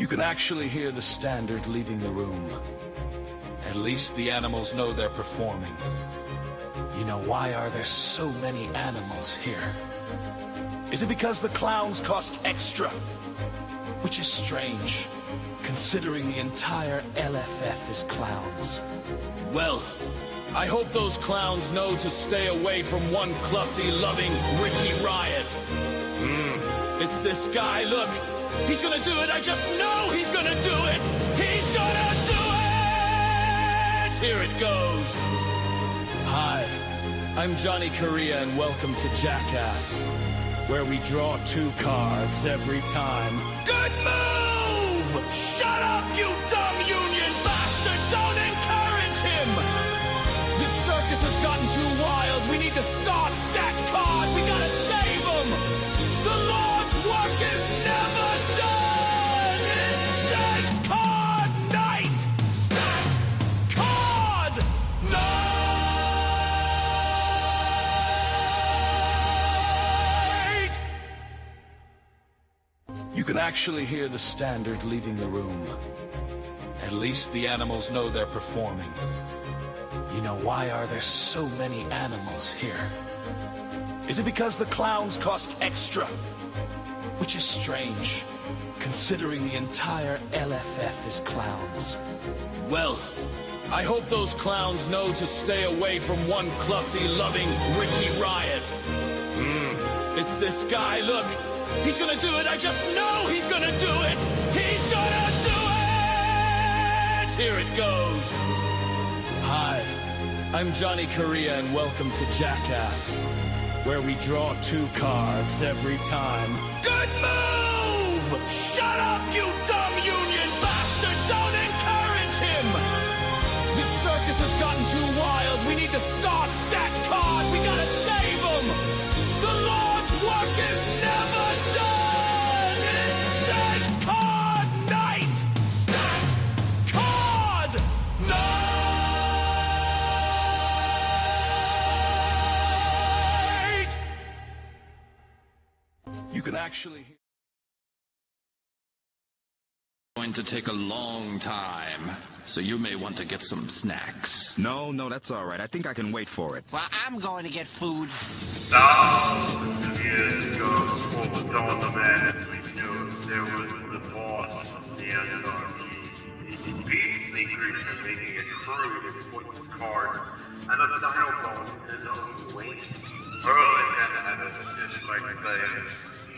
You can actually hear the standard leaving the room. At least the animals know they're performing. You know, why are there so many animals here? Is it because the clowns cost extra? Which is strange, considering the entire LFF is clowns. Well, I hope those clowns know to stay away from one Clussy-loving Ricky Riot. It's this guy, look. He's gonna do it, I just know he's gonna do it! He's gonna do it! Here it goes. Hi, I'm Johnny Korea and welcome to Jackass, where we draw 2 cards every time. Good move! Shut up, you dumb union bastard! Don't encourage him! This circus has gotten too wild. We need to start stacked card. We gotta save him! The Lord's work is never done! It's stacked card night! Stacked card night! You can actually hear the standard leaving the room. At least the animals know they're performing. You know, why are there so many animals here? Is it because the clowns cost extra? Which is strange, considering the entire LFF is clowns. Well, I hope those clowns know to stay away from one Clussy-loving Ricky Riot. It's this guy, look. He's gonna do it, I just know he's gonna do it! He's gonna do it! Here it goes. Hi, I'm Johnny Korea and welcome to Jackass, where we draw 2 cards every time. Good move! Shut up, you dumb union bastard! Don't encourage him! This circus has gotten too wild. We need to start stacked card. We gotta save him! The Lord's work is never done! It's stacked card night! Stacked card night! You can actually hear... Going to take a long time, so you may want to get some snacks. No, that's all right. I think I can wait for it. Well, I'm going to get food. Thousands of years ago, before the dawn of man as we knew it, there was the boss of the SRE. A beastly creature making a crude and pointless card, and a dino bone in his own waste. Early men had a assist like players.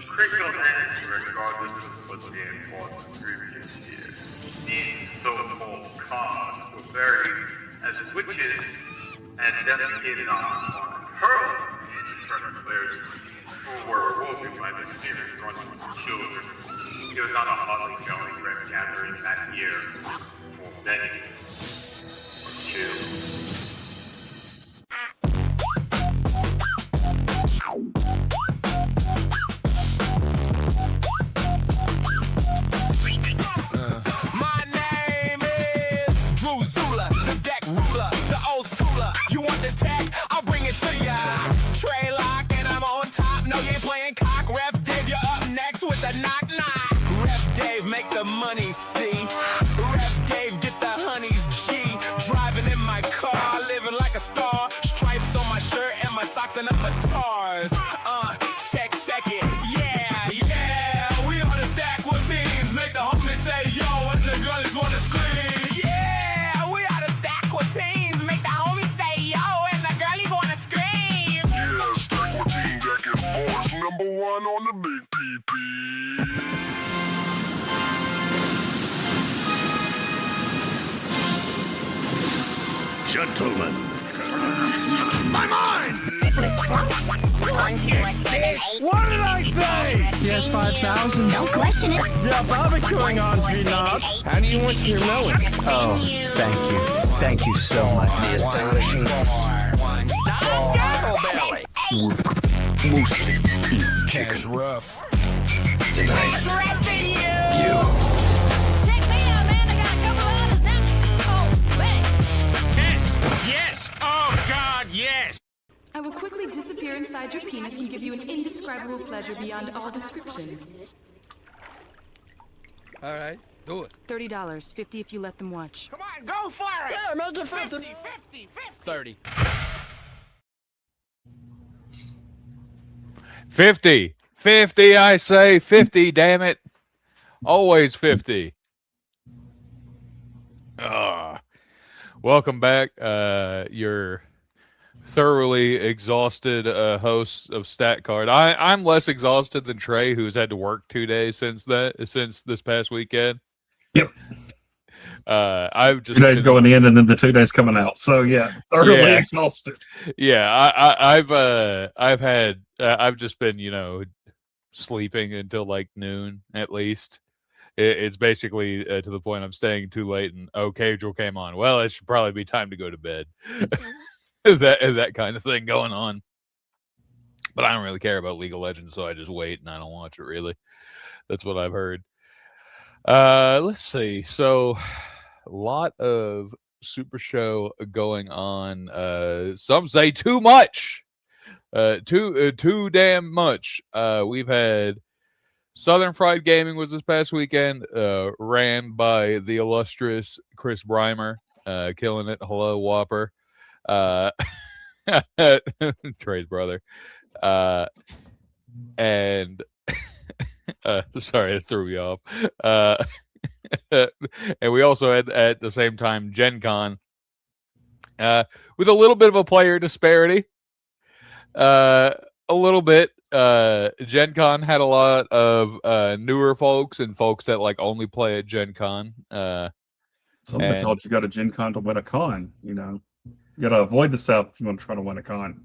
Critical energy regardless of what they had fought the previous year. These so-called cards were buried as witches and defecated on Pearl and certain players who were awoken by the series run with children. It was on a hotly jolly red gathering that year for many were killed. I'll bring it to ya. Trey lock and I'm on top. No, you ain't playing cock. Ref Dave, you're up next with the knock knock. Ref Dave, make the money see. Ref Dave, get the honeys G. Driving in my car, living like a star. Stripes on my shirt and my socks and upper tars. Check it. Yeah. We on the stack with teams. Make the homies say yo and the girlies wanna scream. Number 1 on the big PP. Gentlemen, my mind! What did I say? Yes, 5,000. Don't question it. Yeah, barbecuing on Peanut. How do you want your knowing? Oh, thank you so much. The astonishing Moose chicken. Rough. Tonight, you. Take me out, man. I got a couple others now. Oh, wait. Yes. Oh, God, yes. I will quickly disappear inside your penis and give you an indescribable pleasure beyond all description. All right. Do it. $30, $50 if you let them watch. Come on, go for it. Yeah, make it 50. 50. 30. 50. 50, I say. 50, damn it. Always 50. Welcome back. Your thoroughly exhausted host of Stat Card. I'm less exhausted than Trey, who's had to work 2 days since this past weekend. Yep. I've just 2 days going in and then the 2 days coming out. So yeah, thoroughly exhausted. Yeah, I've just been, sleeping until like noon at least. It's basically to the point I'm staying too late and Cajal came on. Well, it should probably be time to go to bed. that kind of thing going on. But I don't really care about League of Legends, so I just wait and I don't watch it really. That's what I've heard. Let's see. So a lot of Super Show going on. Some say too much. Too damn much. We've had Southern Fried Gaming was this past weekend, ran by the illustrious Chris Breimer, killing it. Hello, Whopper. Trey's brother. And sorry, it threw me off. And we also had at the same time Gen Con, with a little bit of a player disparity. A little bit. Gen Con had a lot of newer folks and folks that like only play at Gen Con. Something called you got a Gen Con to win a con. You got to avoid the South if you want to try to win a con.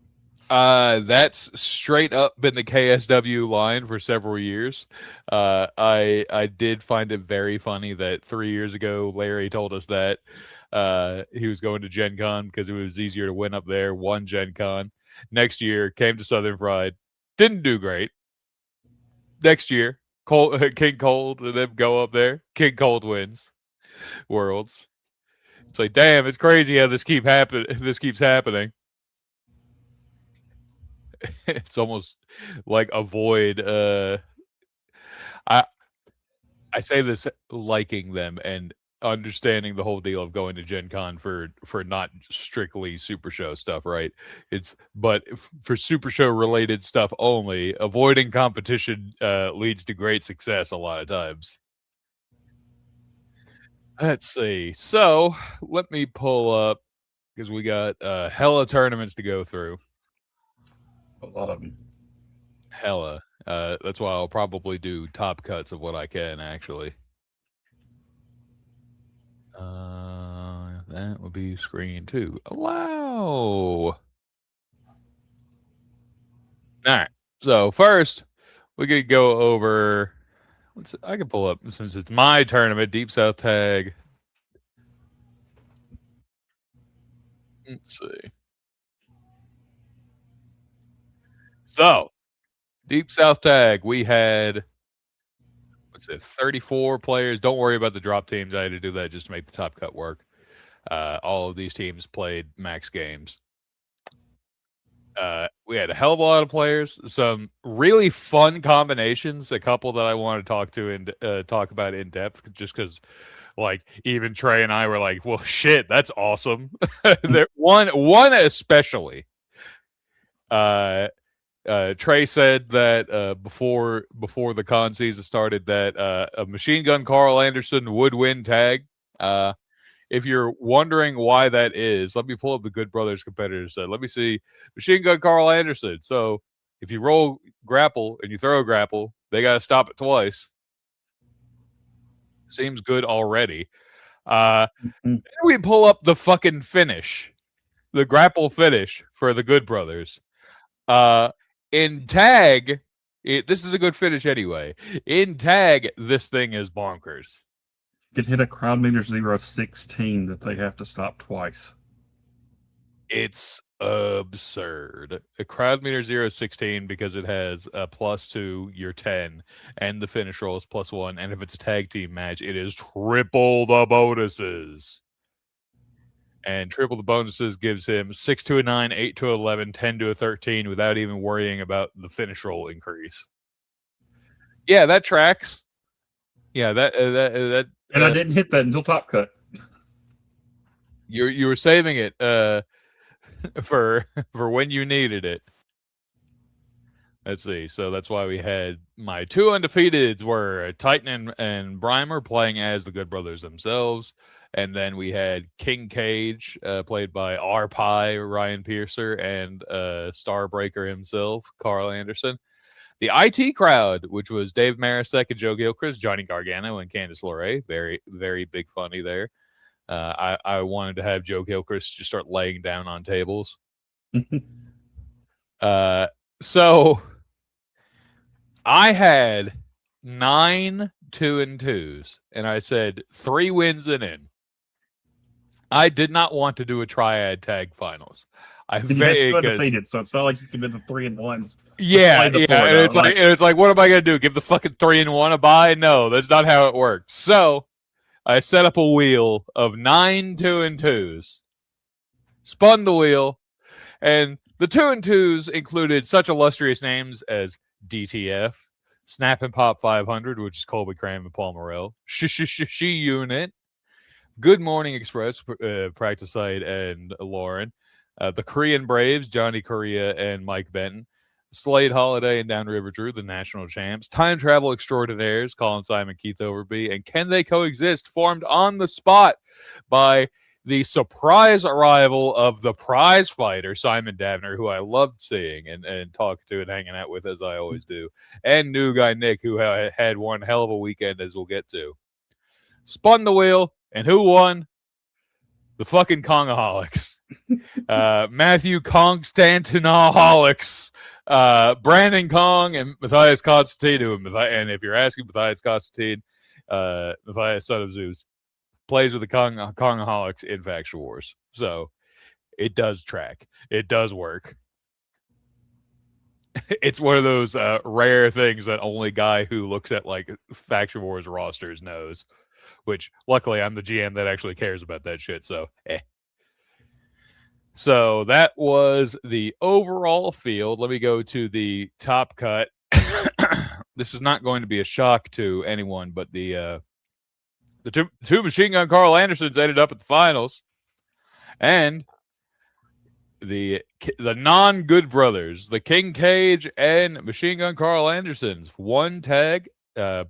That's straight up been the KSW line for several years. I did find it very funny that 3 years ago Larry told us that he was going to Gen Con because it was easier to win up there. Won Gen Con. Next year came to Southern Fried, didn't do great. Next year, King Cold and them go up there. King Cold wins Worlds. It's like, damn, it's crazy how this keeps happening. It's almost like a void. I say this liking them and understanding the whole deal of going to Gen Con for not strictly Super Show stuff, right? But for Super Show related stuff only, avoiding competition leads to great success a lot of times. Let's see. So let me pull up because we got hella tournaments to go through. A lot of them. Hella. That's why I'll probably do top cuts of what I can actually. That would be screen 2. Allow. All right. So first, we could go over. I can pull up since it's my tournament. Deep South Tag. Let's see. So, Deep South Tag. We had 34 players. Don't worry about the drop teams. I had to do that just to make the top cut work. All of these teams played max games. We had a hell of a lot of players, some really fun combinations, a couple that I want to talk to and talk about in depth, just because, like, even Trey and I were like, well, shit, that's awesome. one especially. Trey said that before the con season started that a Machine Gun Carl Anderson would win tag. If you're wondering why that is, let me pull up the Good Brothers competitors. Let me see. Machine Gun Carl Anderson. So if you roll grapple and you throw a grapple, they got to stop it twice. Seems good already. Then we pull up the fucking finish, the grapple finish for the Good Brothers. In tag, this is a good finish anyway. In tag, this thing is bonkers. You can hit a crowd meter 016 that they have to stop twice. It's absurd. A crowd meter 016 because it has a +2, you're 10, and the finish roll is +1. And if it's a tag team match, it is triple the bonuses. And triple the bonuses gives him 6 to a 9, 8 to 11, 10 to a 13 without even worrying about the finish roll increase. Yeah, that tracks. Yeah, that And I didn't hit that until Top Cut. You were saving it for when you needed it. Let's see. So that's why we had my two undefeateds were Titan and Brymer playing as the Good Brothers themselves. And then we had King Cage, played by R. Pie, Ryan Piercer, and Starbreaker himself, Carl Anderson. The IT crowd, which was Dave Marasek and Joe Gilchrist, Johnny Gargano, and Candice LeRae. Very, very big funny there. I wanted to have Joe Gilchrist just start laying down on tables. So I had 9 2-2s, and I said 3 wins and in. I did not want to do a triad tag finals. I very undefeated, so it's not like you can do the 3-1s. Yeah. And it's like, what am I gonna do? Give the fucking 3-1 a bye? No, that's not how it works. So I set up a wheel of 9 2-2s, spun the wheel, and the 2-2s included such illustrious names as DTF, Snap and Pop 500, which is Colby Cram and Paul Morrell, She Unit, Good Morning Express, Practice Site and Lauren, the Korean Braves, Johnny Korea and Mike Benton, Slade Holiday and Downriver Drew, the national champs, Time Travel Extraordinaires, Colin Simon, Keith Overby, and Can They Coexist, formed on the spot by the surprise arrival of the prize fighter, Simon Davner, who I loved seeing and talking to and hanging out with, as I always do, and new guy Nick, who had one hell of a weekend, as we'll get to. Spun the wheel, and who won? The fucking Kongaholics. Matthew Kongstantinaholics. Brandon Kong and Matthias Constantine. And if you're asking, Matthias Constantine, Matthias, son of Zeus, plays with the Kongaholics in Faction Wars. So it does track. It does work. It's one of those rare things that only guy who looks at like Faction Wars rosters knows. Which, luckily, I'm the GM that actually cares about that shit, so So that was the overall field. Let me go to the top cut. This is not going to be a shock to anyone, but the two Machine Gun Carl Andersons ended up at the finals. And the non-Good Brothers, the King Cage and Machine Gun Carl Andersons, one tag,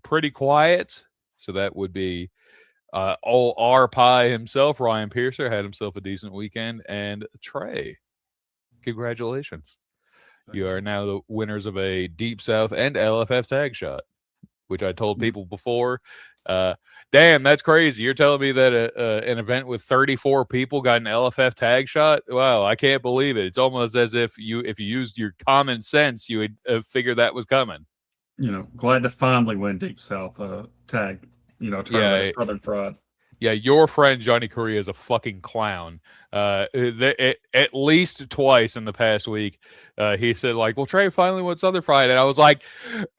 pretty quiet. So that would be old R. Pie himself, Ryan Piercer, had himself a decent weekend. And Trey, congratulations. You are now the winners of a Deep South and LFF tag shot, which I told people before. Damn, that's crazy. You're telling me that an event with 34 people got an LFF tag shot? Wow, I can't believe it. It's almost as if you used your common sense, you would figure that was coming. Glad to finally win Deep South tag, tournament Southern Pride. Yeah, your friend Johnny Korea is a fucking clown. At least twice in the past week, he said like, "Well, Trey finally won Southern Pride," and I was like,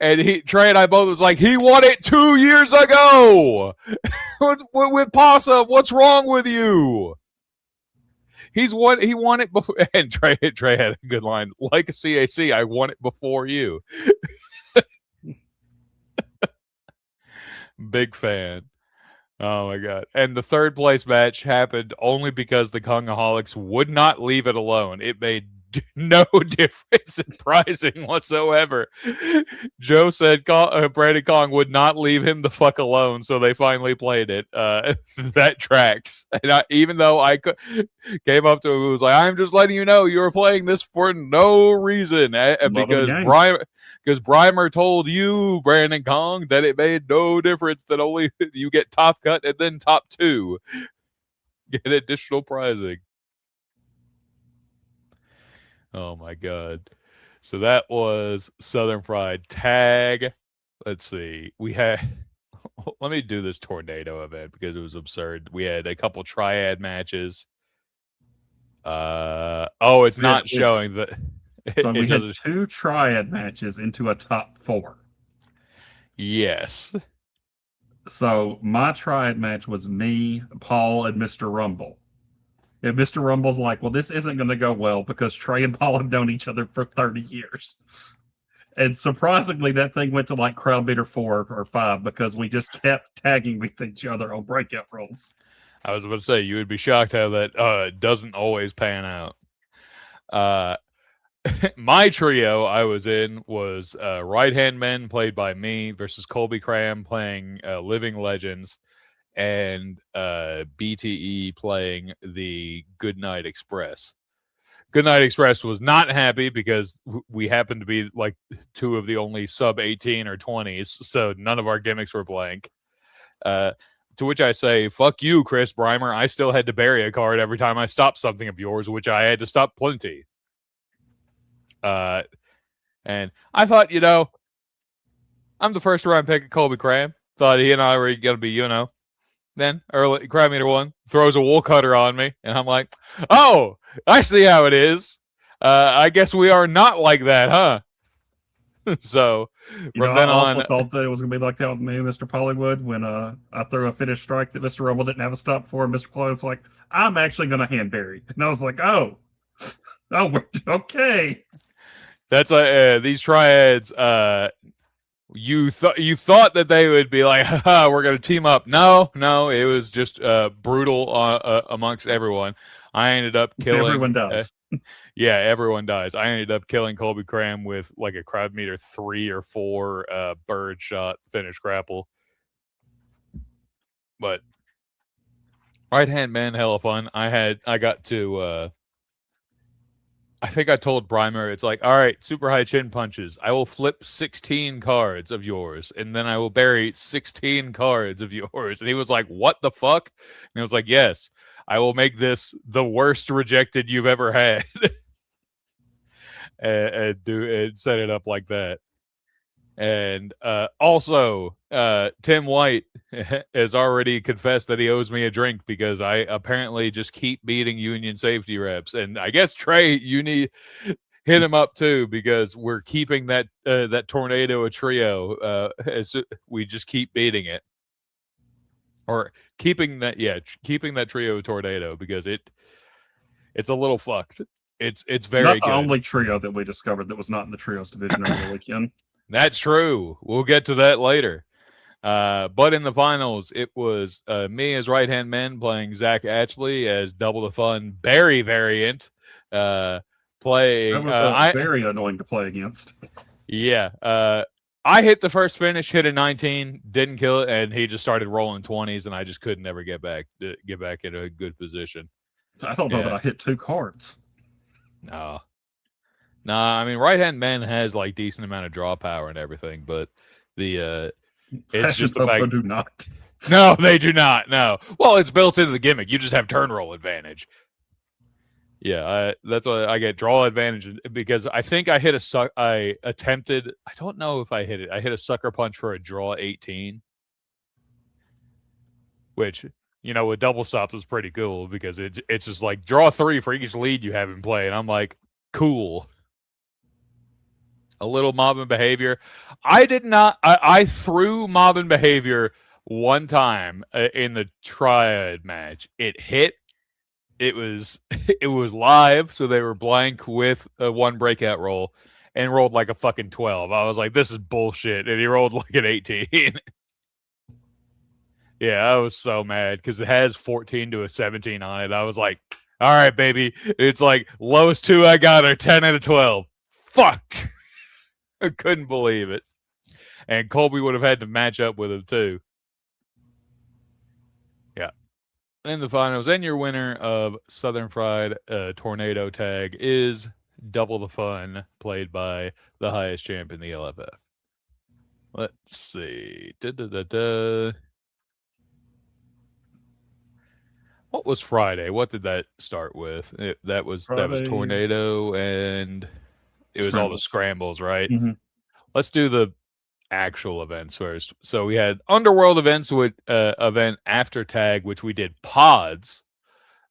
Trey and I both was like, "He won it 2 years ago with Possum. What's wrong with you?" He won it before, and Trey had a good line, like a CAC. I won it before you. Big fan. Oh my god. And the third place match happened only because the Kongaholics would not leave it alone. It made no difference in pricing whatsoever. Joe said Brandon Kong would not leave him the fuck alone, so they finally played it. That tracks. And even though I came up to him and was like, "I'm just letting you know you were playing this for no reason," because Brymer told you, Brandon Kong, that it made no difference, that only you get top cut and then top 2. Get additional pricing. Oh my god. So that was Southern Pride tag. Let's see. We had let me do this tornado event because it was absurd. We had a couple triad matches. It's not showing that. So we had 2 triad matches into a top 4. Yes. So my triad match was me, Paul, and Mr. Rumble. And Mr. Rumble's like, "Well, this isn't going to go well because Trey and Paul have known each other for 30 years. And surprisingly, that thing went to like crowd meter 4 or 5 because we just kept tagging with each other on breakout rolls. I was about to say, you would be shocked how that doesn't always pan out. My trio I was in was Right Hand Men, played by me, versus Colby Cram playing Living Legends, and BTE playing the Goodnight Express. Goodnight Express was not happy because we happened to be like two of the only sub 18 or 20s, so none of our gimmicks were blank. To which I say, fuck you, Chris Breimer. I still had to bury a card every time I stopped something of yours, which I had to stop plenty. And I thought, I'm the first round pick of Colby Cram. Thought he and I were going to be, then early crab meter 1 throws a wool cutter on me, and I'm like, oh, I see how it is. I guess we are not like that, huh? So from then I also on, thought that it was going to be like that with me and Mr. Pollywood when I threw a finished strike that Mr. Rumble didn't have a stop for. Mr. Pollywood's like, I'm actually going to hand bury. And I was like, oh, okay. That's these triads. You thought that they would be like, haha, we're going to team up. No, it was just brutal amongst everyone. I ended up killing. Everyone dies. Yeah, everyone dies. I ended up killing Colby Cram with like a crowd meter 3 or 4 bird shot finish grapple. But Right Hand Man, hella fun. I got to. I think I told Breimer, it's like, all right, super high chin punches. I will flip 16 cards of yours, and then I will bury 16 cards of yours. And he was like, what the fuck? And I was like, yes, I will make this the worst rejected you've ever had. and set it up like that. And also, Tim White has already confessed that he owes me a drink because I apparently just keep beating union safety reps. And I guess, Trey, you need hit him up too because we're keeping that tornado a trio as we just keep beating it. Or keeping that trio a tornado because it's a little fucked. It's very not good. The only trio that we discovered that was not in the trios division over the weekend. That's true. We'll get to that later. But in the finals, it was me as Right Hand Men playing Zach Atchley as Double the Fun Barry variant. Playing. That was very annoying to play against. Yeah. I hit the first finish, hit a 19, didn't kill it, and he just started rolling 20s, and I just couldn't ever get back in a good position. I don't know that I hit 2 cards. No. Nah, I mean, Right Hand Man has like decent amount of draw power and everything, but it's just the fact. Do not. No, they do not. No. Well, it's built into the gimmick. You just have turn roll advantage. Yeah, that's why I get draw advantage because I think I hit I don't know if I hit it. I hit a sucker punch for a draw 18, which with double stops was pretty cool because it's just like draw 3 for each lead you have in play, and I'm like, cool. A little mob and behavior. I did not. I threw mob and behavior one time in the triad match. It hit. It was live, so they were blank with a 1 breakout roll and rolled like a fucking 12. I was like, this is bullshit, and he rolled like an 18. Yeah, I was so mad because it has 14 to a 17 on it. I was like, all right, baby. It's like lowest 2 I got are 10 out of 12. Fuck. I couldn't believe it. And Colby would have had to match up with him too. Yeah. In the finals, and your winner of Southern Fried Tornado Tag is Double the Fun, played by the highest champ in the LFF. Let's see. What was Friday? What did that start with? That was Tornado, and it was all the scrambles, right? Mm-hmm. Let's do the actual events first. So we had Underworld events with event after tag, which we did pods.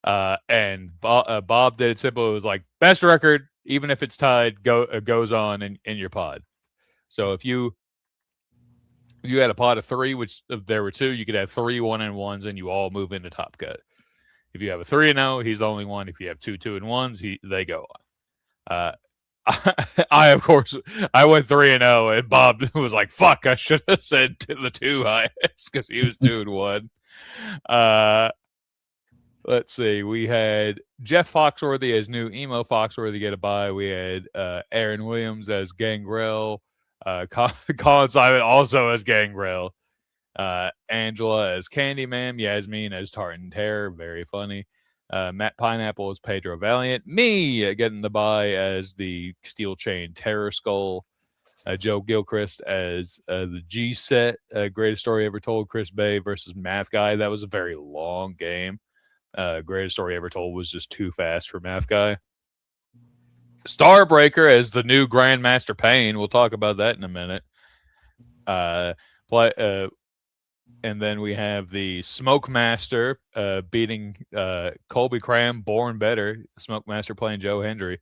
And Bob did it simple. It was like best record, even if it's tied, goes on in your pod. So if you had a pod of 3, which there were 2, you could have 3 1-and-1s, and you all move into Top Cut. If you have a 3-0, he's the only one. If you have 2 2-and-1s, they go on. I of course I went 3-0, and Bob was like, "Fuck, I should have said to the 2 highest because he was 2-1." Let's see. We had Jeff Foxworthy as new emo Foxworthy get a bye. We had Aaron Williams as Gangrel. Colin Simon also as Gangrel. Angela as Candyman. Yasmin as Tartan Terror. Very funny. Matt Pineapple as Pedro Valiant. Me getting the bye as the Steel Chain Terror Skull. Joe Gilchrist as the G set. Greatest story ever told. Chris Bay versus Math Guy. That was a very long game. Greatest story ever told was just too fast for Math Guy. Starbreaker as the new Grandmaster Payne. We'll talk about that in a minute. And then we have the Smoke Master beating Colby Cram, Born Better. Smoke Master playing Joe Hendry.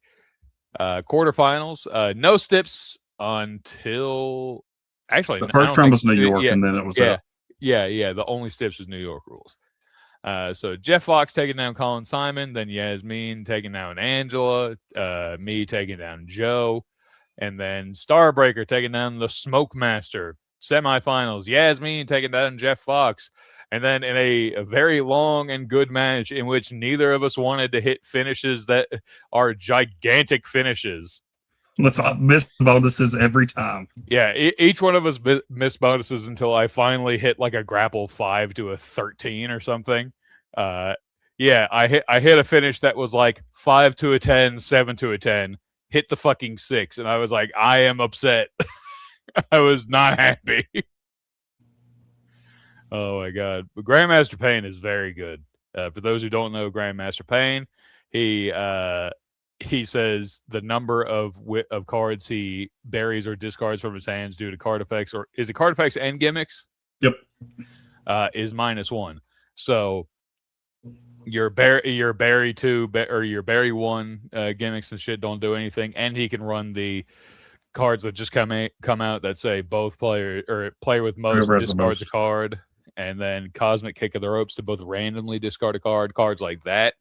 Quarterfinals. No Stips until actually the first round was New York, and then it was the only Stips was New York rules. So Jeff Fox taking down Colin Simon, then Yasmin taking down Angela, me taking down Joe, and then Starbreaker taking down the Smoke Master. Semifinals, Yasmin taking down Jeff Fox. And then in a very long and good match in which neither of us wanted to hit finishes that are gigantic finishes. Let's miss bonuses every time. Yeah, each one of us missed bonuses until I finally hit like a grapple 5 to a 13 or something. I hit a finish that was like 5 to a 10, 7 to a 10, hit the fucking 6, and I was like, I am upset. I was not happy. Oh my god. But Grandmaster Payne is very good. For those who don't know Grandmaster Payne, he says the number of cards he buries or discards from his hands due to card effects, or is it card effects and gimmicks? Yep. Is -1. So your bury 2 or your bury 1 gimmicks and shit don't do anything, and he can run the cards that just come out that say both player or player with most discards a card, and then Cosmic Kick of the Ropes to both randomly discard a card, cards like that.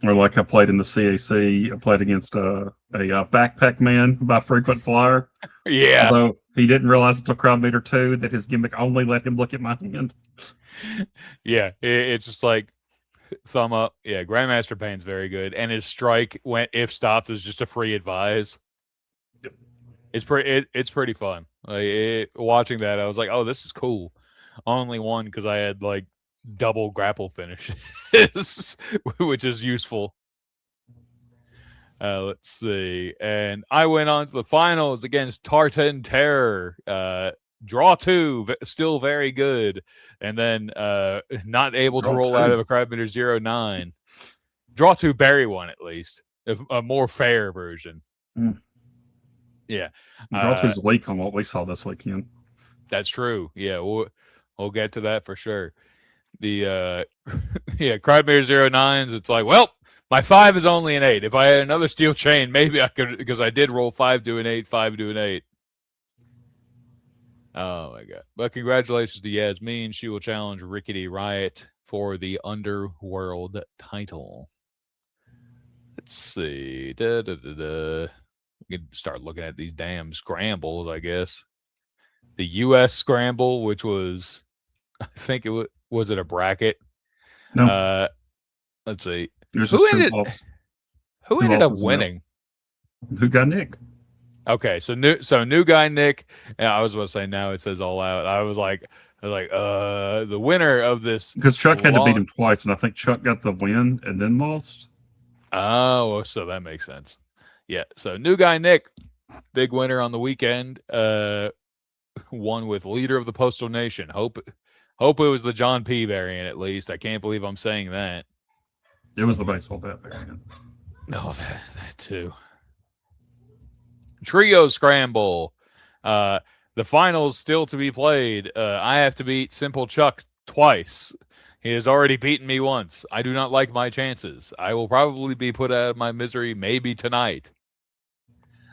Or like I played in the CAC, I played against a Backpack Man by Frequent Flyer. Yeah. Although he didn't realize until Crowd Meter 2 that his gimmick only let him look at my hand. Yeah, it's just like thumb up. Yeah, Grandmaster Payne's very good, and his strike if stopped is just a free advise. Yep. It's pretty fun. Like watching that, I was like, oh, this is cool. Only one because I had like double grapple finishes, which is useful. Let's see. And I went on to the finals against Tartan Terror. Draw 2, still very good. And then not able to roll out of a Crowd Meter 09. Draw 2, bury 1 at least. A more fair version. Mm. Yeah. Draw 2's weak on what we saw this weekend. That's true. Yeah, we'll get to that for sure. The Crowd Meter 09s, it's like, well, my 5 is only an 8. If I had another steel chain, maybe I could, because I did roll 5 to an 8, 5 to an 8. Oh my god. But congratulations to Yasmin. She will challenge Rickety Riot for the Underworld title. Let's see. We can start looking at these damn scrambles, I guess. The US scramble, which was, I think was it a bracket? No. Let's see. Who ended up winning? Who got Nick? Okay, so new guy Nick. Yeah, I was about to say now it says all out. I was like, the winner of this, because Chuck had to beat him twice, and I think Chuck got the win and then lost. Oh, so that makes sense. Yeah, so new guy Nick, big winner on the weekend. Won with Leader of the Postal Nation. Hope it was the John P variant at least. I can't believe I'm saying that. It was the baseball bat variant. No, that too. Trio Scramble. The finals still to be played. I have to beat Simple Chuck twice. He has already beaten me once. I do not like my chances. I will probably be put out of my misery maybe tonight.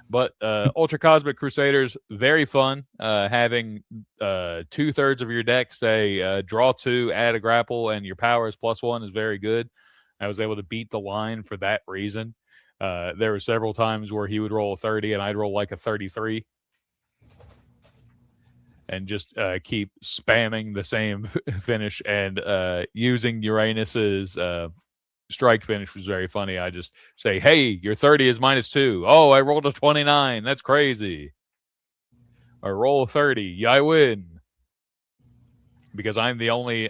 But Ultra Cosmic Crusaders, very fun. Having 2/3 of your deck say draw 2, add a grapple, and your power is +1 is very good. I was able to beat the line for that reason. There were several times where he would roll a 30 and I'd roll like a 33. And just keep spamming the same finish and using Uranus's strike finish was very funny. I just say, hey, your 30 is -2. Oh, I rolled a 29. That's crazy. Or roll a 30. Yeah, I win. Because I'm the only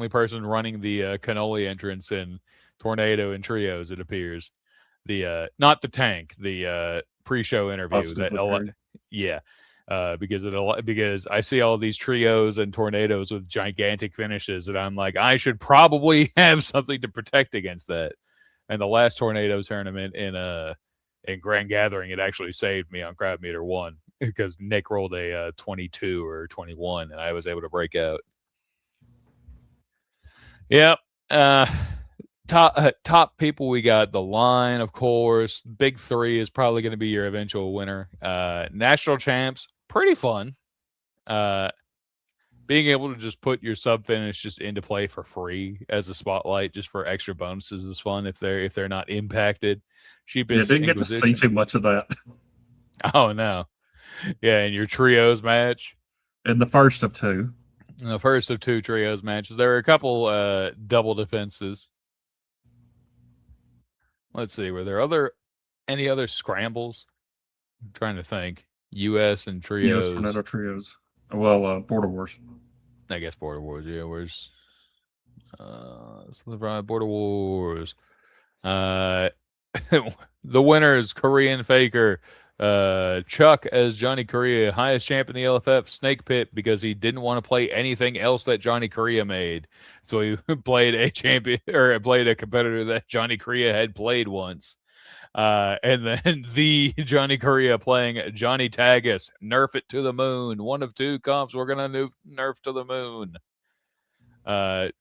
person running the cannoli entrance in Tornado and Trios, it appears. The not the tank, the pre-show interview. Yeah. Because I see all these trios and tornadoes with gigantic finishes, and I'm like, I should probably have something to protect against that. And the last tornado tournament in Grand Gathering, it actually saved me on Crowd Meter 1 because Nick rolled a 22 or 21, and I was able to break out. Yep. Top people, we got the line, of course. Big 3 is probably going to be your eventual winner. National champs, pretty fun. Being able to just put your sub finish just into play for free as a spotlight, just for extra bonuses, is fun if they're not impacted. Cheapest. Yeah, didn't get to see too much of that. Oh no. Yeah, in your trios match. In the first of 2. In the first of 2 trios matches, there were a couple double defenses. Let's see, were there any other scrambles? I'm trying to think. US and trios. US Tornado trios. Well, Border Wars. I guess Border Wars, yeah. Where's Border Wars? The winner is Korean Faker. Chuck as Johnny Korea, highest champ in the LFF, Snake Pit, because he didn't want to play anything else that Johnny Korea made. So he played a champion or played a competitor that Johnny Korea had played once. And then the Johnny Korea playing Johnny Tagus, nerf it to the moon. 1 of 2 comps, we're gonna nerf to the moon.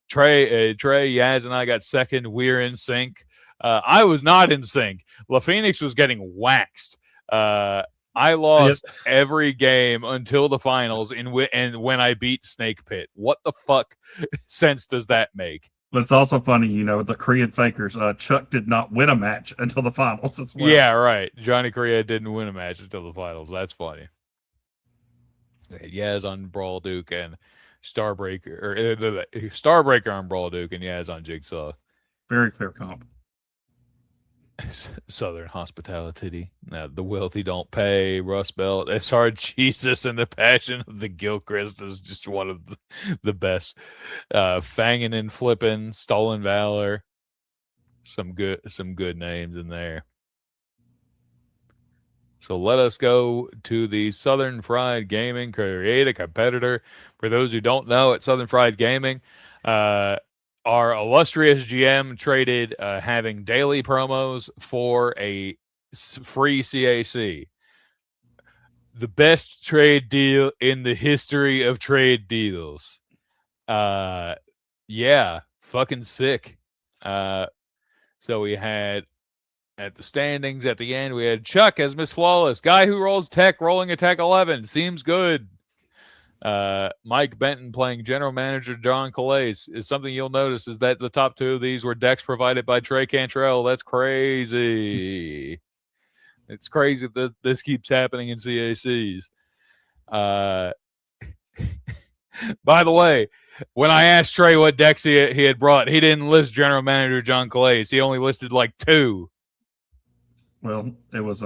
Trey, Yaz, and I got second. We're in sync. I was not in sync. La Phoenix was getting waxed. I lost every game until the finals, and when I beat Snake Pit. What the fuck sense does that make? But it's also funny, the Korean Fakers. Chuck did not win a match until the finals as well. Yeah, right. Johnny Korea didn't win a match until the finals. That's funny. Yaz on Brawl Duke and Starbreaker, or Starbreaker on Brawl Duke and Yaz on Jigsaw. Very fair comp. Southern Hospitality. The Wealthy Don't Pay, Rust Belt, SR Jesus, and the Passion of the Gilchrist is just one of the best. Fangin' and Flippin', Stolen Valor. Some good names in there. So let us go to the Southern Fried Gaming, create a competitor. For those who don't know, at Southern Fried Gaming, our illustrious GM traded having daily promos for a free CAC. The best trade deal in the history of trade deals. Yeah, fucking sick. So we had at the standings at the end, we had Chuck as Miss Flawless, guy who rolls tech, rolling attack 11. Seems good. Mike Benton playing General Manager John Calais. Is something you'll notice is that the top 2 of these were decks provided by Trey Cantrell. That's crazy. It's crazy that this keeps happening in CACs. By the way, when I asked Trey what decks he had brought, he didn't list General Manager John Calais. He only listed like 2. Well, it was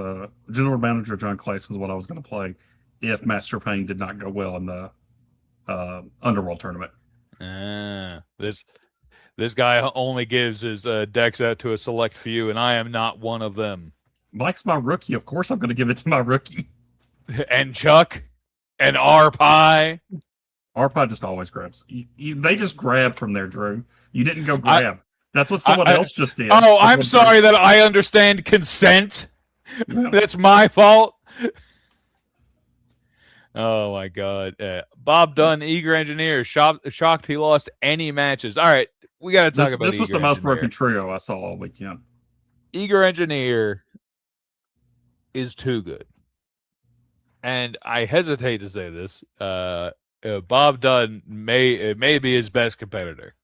General Manager John Calais is what I was going to play if Master Pain did not go well in the Underworld tournament. This guy only gives his decks out to a select few, and I am not one of them. Mike's my rookie. Of course I'm going to give it to my rookie. And Chuck and R-Pie. R-Pie just always grabs. They just grab from there, Drew. You didn't go grab. That's what someone else just did. Oh, I'm sorry that I understand consent. Yeah. That's my fault. Oh my God! Bob Dunn, Eager Engineer, shocked he lost any matches. All right, we got to talk about this. Was the most broken trio I saw all weekend. Eager Engineer is too good, and I hesitate to say this. Bob Dunn may be his best competitor.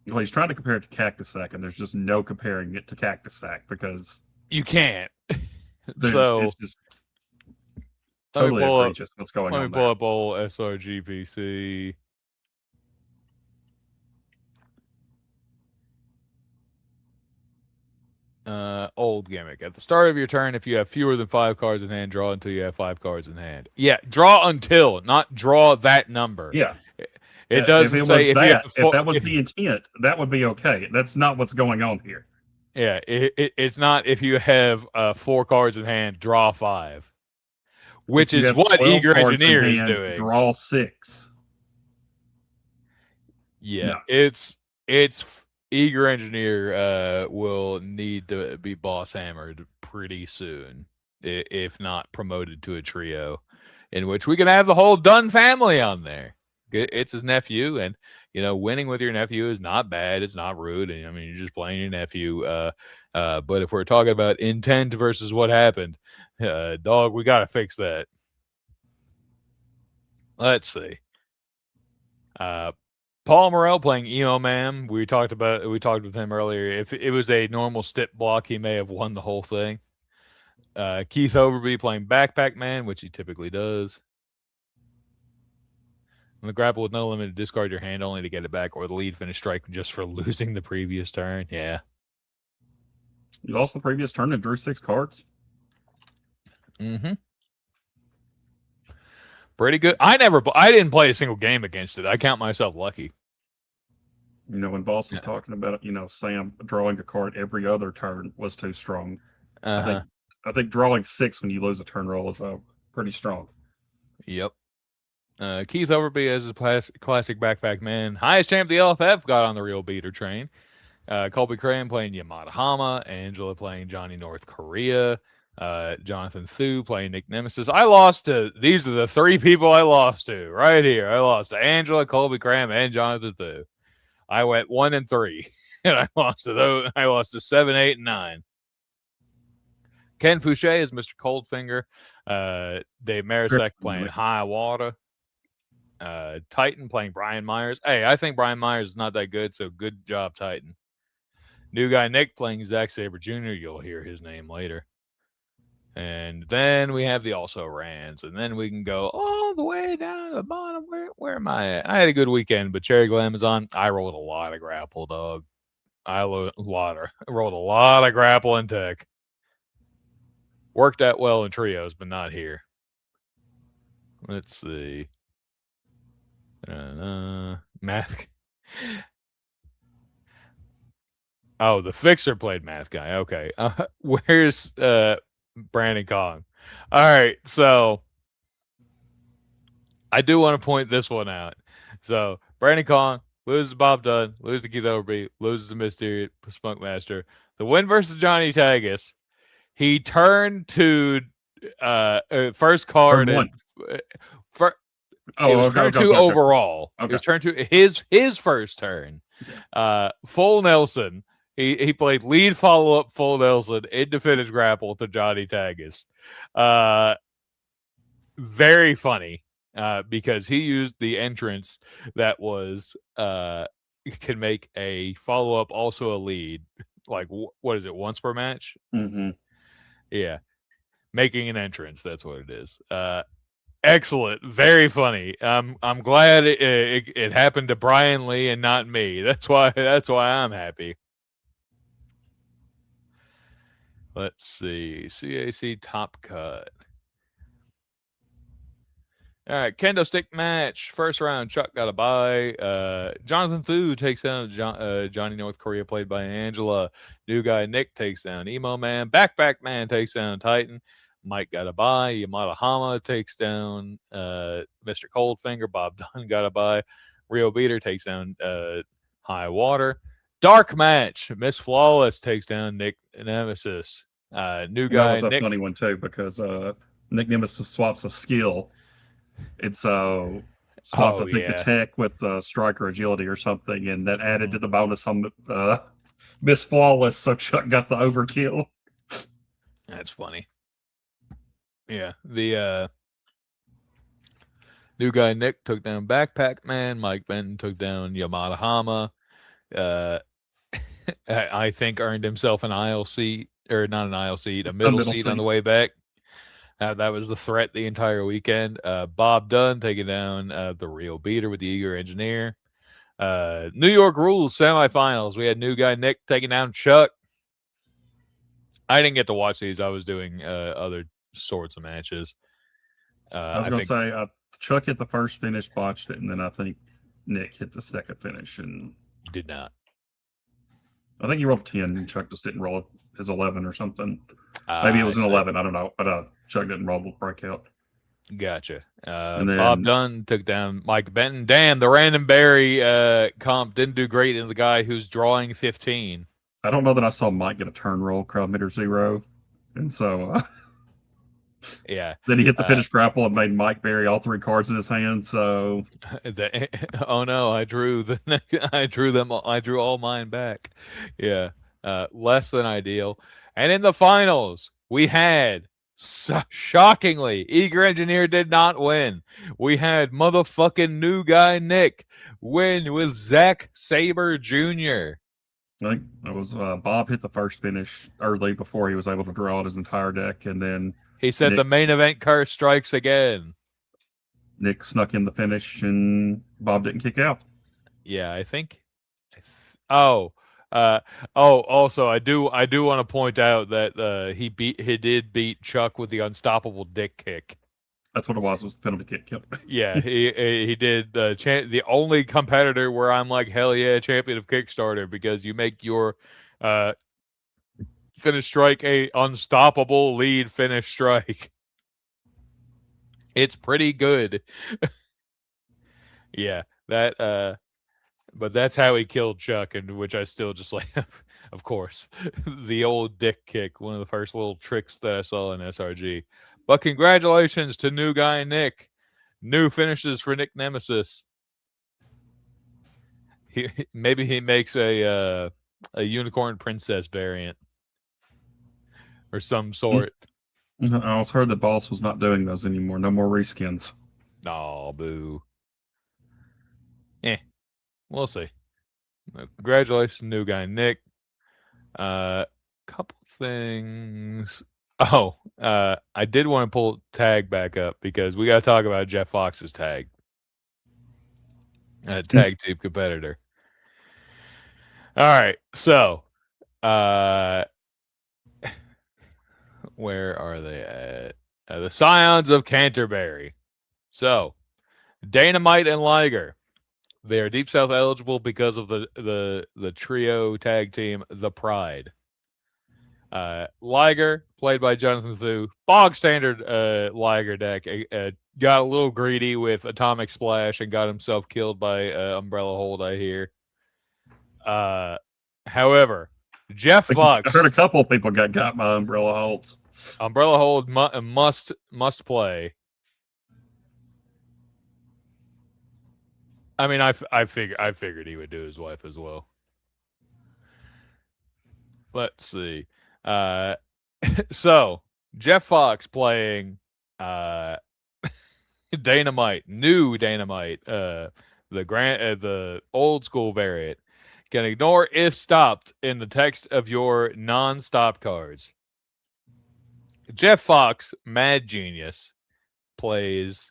Well, he's trying to compare it to Cactus Sack, and there's just no comparing it to Cactus Sack because You can't. it's just let me totally pull up. egregious what's going Let me on pull there. up old SRGPC. Old gimmick. At the start of your turn, if you have fewer than 5 cards in hand, draw until you have 5 cards in hand. Yeah, draw until, not draw that number. Yeah. It doesn't say if you have if that was the intent, that would be okay. That's not what's going on here. Yeah, it's not if you have 4 cards in hand, draw 5, which is what Eager Engineer is doing. Draw 6. Yeah, no. It's Eager Engineer will need to be boss hammered pretty soon, if not promoted to a trio, in which we can have the whole Dunn family on there. It's his nephew, and winning with your nephew is not bad. It's not rude. And I mean, you're just playing your nephew. But if we're talking about intent versus what happened, dog, we got to fix that. Let's see. Paul Morrell playing Emo Man. We talked with him earlier. If it was a normal stip block, he may have won the whole thing. Keith Overby playing Backpack Man, which he typically does. On the grapple with no limit, discard your hand only to get it back, or the lead finish strike just for losing the previous turn. Yeah. You lost the previous turn and drew 6 cards? Mm-hmm. Pretty good. I didn't play a single game against it. I count myself lucky. When Boss was talking about, Sam drawing a card every other turn was too strong. I think drawing 6 when you lose a turn roll is pretty strong. Yep. Keith Overby as his classic Backpack Man. Highest champ of the LFF got on the real beater train. Colby Cram playing Yamada Hama. Angela playing Johnny North Korea. Jonathan Thu playing Nick Nemesis. These are the 3 people I lost to right here. I lost to Angela, Colby Cram, and Jonathan Thu. I went 1 and 3, and I lost to those. I lost to 7, 8, and 9. Ken Fouché is Mr. Coldfinger. Dave Marisek playing High Water. Titan playing Brian Myers. Hey, I think Brian Myers is not that good, so good job, Titan. New guy Nick playing Zack Sabre Jr. You'll hear his name later. And then we have the also rans, and then we can go all the way down to the bottom. Where am I at? I had a good weekend, but Cherry Glam is on. I rolled a lot of grapple, dog. I rolled a lot of grapple and tech. Worked out well in trios, but not here. Let's see. Math. Oh, the Fixer played Math Guy. Okay. Where's Brandon Kong? All right. So I do want to point this one out. So Brandon Kong loses to Bob Dunn, loses to Keith Overby, loses to Mystery Spunk Master. The win versus Johnny Tagus. He turned to first card and it was turn 2 overall. Okay. It was turn 2 his first turn. Full Nelson. He played lead follow up Full Nelson into finish grapple to Johnny Tagus. Very funny because he used the entrance that was can make a follow up also a lead. Like what is it? Once per match? Mm-hmm. Yeah, making an entrance. That's what it is. Excellent, very funny. I'm glad it happened to Brian Lee and not me. That's why I'm happy. Let's see, CAC Top Cut. All right, kendo stick match. First round, Chuck got a bye. Jonathan Thu takes down Johnny North Korea, played by Angela. New guy Nick takes down Emo Man. Backpack Man takes down Titan. Mike got a bye. Yamada Hama takes down Mr. Coldfinger. Bob Dunn got a bye. Rio Beater takes down High Water. Dark match. Miss Flawless takes down Nick Nemesis. New guy. That was a funny one too because Nick Nemesis swaps a skill. It's swapped the tech with striker agility or something, and that added to the bonus on Miss Flawless. So Chuck got the overkill. That's funny. Yeah, the new guy Nick took down Backpack Man. Mike Benton took down Yamada Hama. I think earned himself an aisle seat, or not an aisle seat, a middle seat on the way back. That was the threat the entire weekend. Bob Dunn taking down the real beater with the eager engineer. New York Rules semifinals. We had new guy Nick taking down Chuck. I didn't get to watch these. I was doing other sorts of matches. I was going to say Chuck hit the first finish, botched it, and then I think Nick hit the second finish and did not. I think he rolled 10 and Chuck just didn't roll his 11 or something. Maybe it was an 11. I don't know. But Chuck didn't roll the breakout. Gotcha. And then, Bob Dunn took down Mike Benton. Damn, the Random Berry comp didn't do great in the guy who's drawing 15. I don't know that I saw Mike get a turn roll, crowd meter 0. And so yeah. Then he hit the finish grapple and made Mike bury all 3 cards in his hand. So oh no, I drew all mine back. Yeah. Less than ideal. And in the finals, we had shockingly, Eager Engineer did not win. We had motherfucking new guy Nick win with Zack Sabre Jr. I think it was Bob hit the first finish early before he was able to draw out his entire deck, and then he said the main event curse strikes again. Nick snuck in the finish, and Bob didn't kick out. Yeah, I think. Also, I do want to point out that he did beat Chuck with the unstoppable dick kick. That's what it was the penalty kick. Yep. Yeah, he did the only competitor where I'm like, hell yeah, champion of Kickstarter, because you make your finish strike a unstoppable lead finish strike. It's pretty good. Yeah, that but that's how he killed Chuck, and which I still just like, of course, the old dick kick, one of the first little tricks that I saw in SRG. But congratulations to new guy Nick. New finishes for Nick Nemesis. Maybe he makes a unicorn princess variant or some sort. I also heard that Boss was not doing those anymore. No more reskins. Oh, boo. We'll see. Congratulations, new guy Nick. Couple things. I did want to pull tag back up because we got to talk about Jeff Fox's tag. Tag team competitor. All right, so where are they at? The Scions of Canterbury. So Dynamite and Liger. They are Deep South eligible because of the trio tag team, The Pride. Liger, played by Jonathan Thu, bog standard Liger deck, got a little greedy with Atomic Splash and got himself killed by Umbrella Hold, I hear. However, Jeff Fox. I heard a couple of people got by Umbrella Holds. Umbrella Hold must play. I mean, I figured he would do his wife as well. Let's see. So Jeff Fox playing Dynamite, new Dynamite, the old school variant, can ignore if stopped in the text of your non-stop cards. Jeff Fox, Mad Genius, plays.